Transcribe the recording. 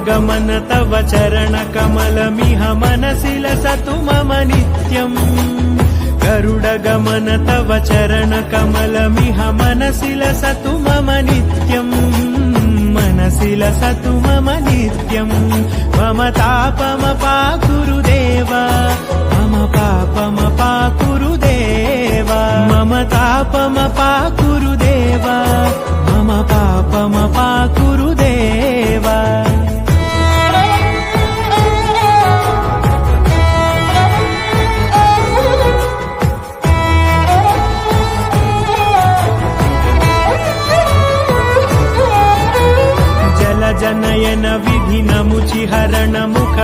गरुडगमन तव चरणकमलमिह मनसि लसतु मम नित्यम् गरुडगमन तव चरणकमलमिह मनसि लसतु मम नित्यम् मनसि लसतु मम नित्यम् मम तापमपाकुरुदेव मम पापमपाकुरुदेव मम तापमपाकुरुदेव मम पापमपाकुरुदेव जनयन विधिन मुचिहरण मुख